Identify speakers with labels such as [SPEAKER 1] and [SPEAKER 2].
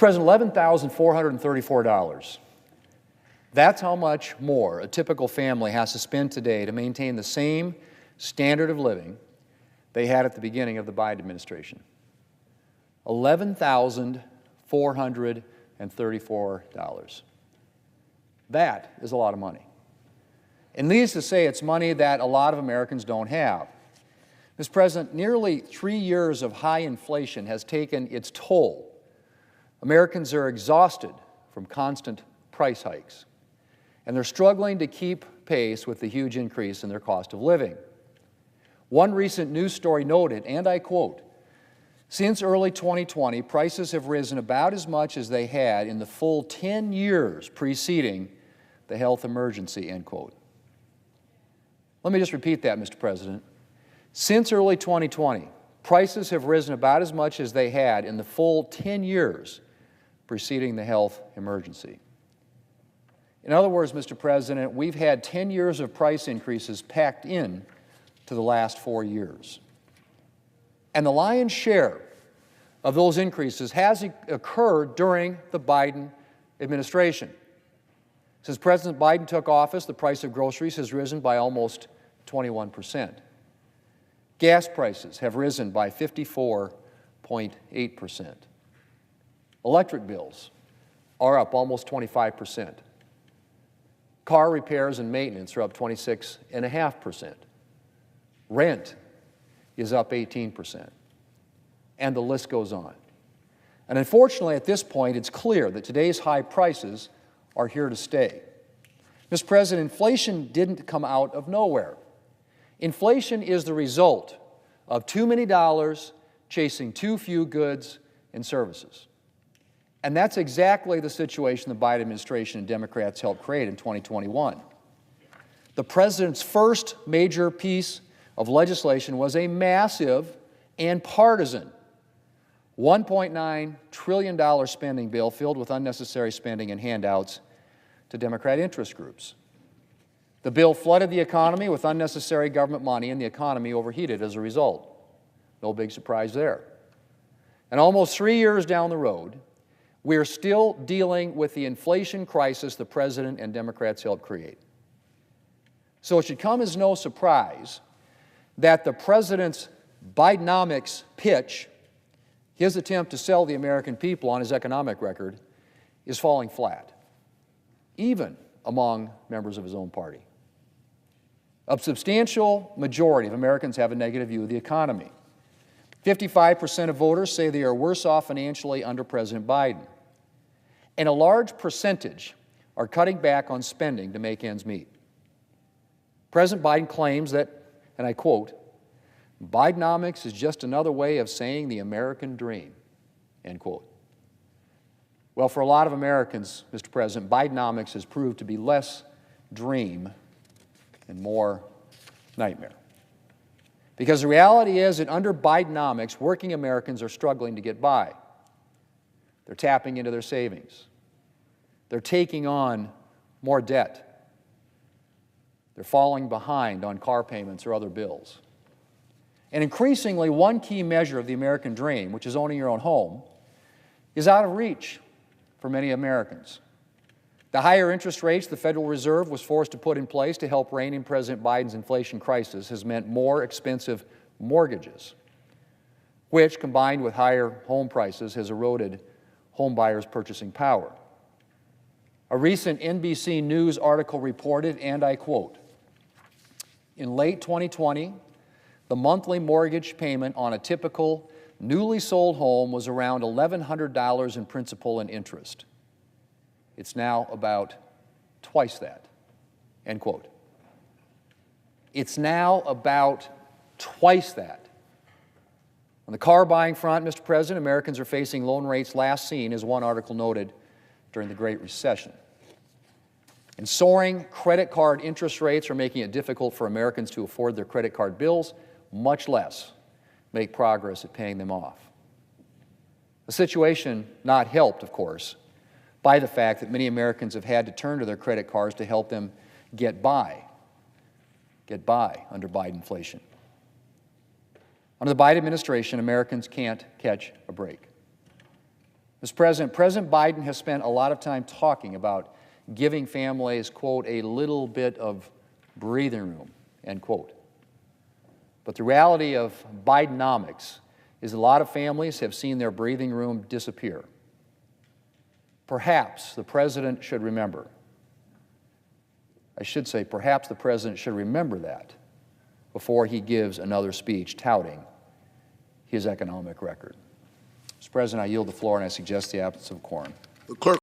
[SPEAKER 1] President, $11,434. That's how much more a typical family has to spend today to maintain the same standard of living they had at the beginning of the Biden administration. $11,434. That is a lot of money. And needless to say, it's money that a lot of Americans don't have. Mr. President, nearly 3 years of high inflation has taken its toll. Americans are exhausted from constant price hikes, and they're struggling to keep pace with the huge increase in their cost of living. One recent news story noted, and I quote, "Since early 2020, prices have risen about as much as they had in the full 10 years preceding the health emergency," end quote. Let me just repeat that, Mr. President. Since early 2020, prices have risen about as much as they had in the full 10 years preceding the health emergency. In other words, Mr. President, we've had 10 years of price increases packed in to the last 4 years. And the lion's share of those increases has occurred during the Biden administration. Since President Biden took office, the price of groceries has risen by almost 21%. Gas prices have risen by 54.8%. Electric bills are up almost 25%. Car repairs and maintenance are up 26.5%. Rent is up 18%. And the list goes on. And unfortunately, at this point, it's clear that today's high prices are here to stay. Mr. President, inflation didn't come out of nowhere. Inflation is the result of too many dollars chasing too few goods and services. And that's exactly the situation the Biden administration and Democrats helped create in 2021. The President's first major piece of legislation was a massive and partisan $1.9 trillion spending bill filled with unnecessary spending and handouts to Democrat interest groups. The bill flooded the economy with unnecessary government money, and the economy overheated as a result. No big surprise there. And almost 3 years down the road, we are still dealing with the inflation crisis the President and Democrats helped create. So it should come as no surprise that the President's Bidenomics pitch, his attempt to sell the American people on his economic record, is falling flat, even among members of his own party. A substantial majority of Americans have a negative view of the economy. 55% of voters say they are worse off financially under President Biden. And a large percentage are cutting back on spending to make ends meet. President Biden claims that, and I quote, "Bidenomics is just another way of saying the American dream," end quote. Well, for a lot of Americans, Mr. President, Bidenomics has proved to be less dream and more nightmare. Because the reality is that under Bidenomics, working Americans are struggling to get by. They're tapping into their savings. They're taking on more debt. They're falling behind on car payments or other bills. And increasingly, one key measure of the American dream, which is owning your own home, is out of reach for many Americans. The higher interest rates the Federal Reserve was forced to put in place to help rein in President Biden's inflation crisis has meant more expensive mortgages, which, combined with higher home prices, has eroded home buyers' purchasing power. A recent NBC News article reported, and I quote, "In late 2020, the monthly mortgage payment on a typical newly sold home was around $1,100 in principal and interest. It's now about twice that," end quote. It's now about twice that. On the car buying front, Mr. President, Americans are facing loan rates last seen, as one article noted, during the Great Recession. And soaring credit card interest rates are making it difficult for Americans to afford their credit card bills, much less make progress at paying them off. A situation not helped, of course, by the fact that many Americans have had to turn to their credit cards to help them get by under Biden inflation. Under the Biden administration, Americans can't catch a break. Mr. President, President Biden has spent a lot of time talking about giving families, quote, a little bit of breathing room, end quote. But the reality of Bidenomics is a lot of families have seen their breathing room disappear. Perhaps the President should remember. I should say, perhaps the President should remember that before he gives another speech touting his economic record. Mr. President, I yield the floor and I suggest the absence of quorum.
[SPEAKER 2] The clerk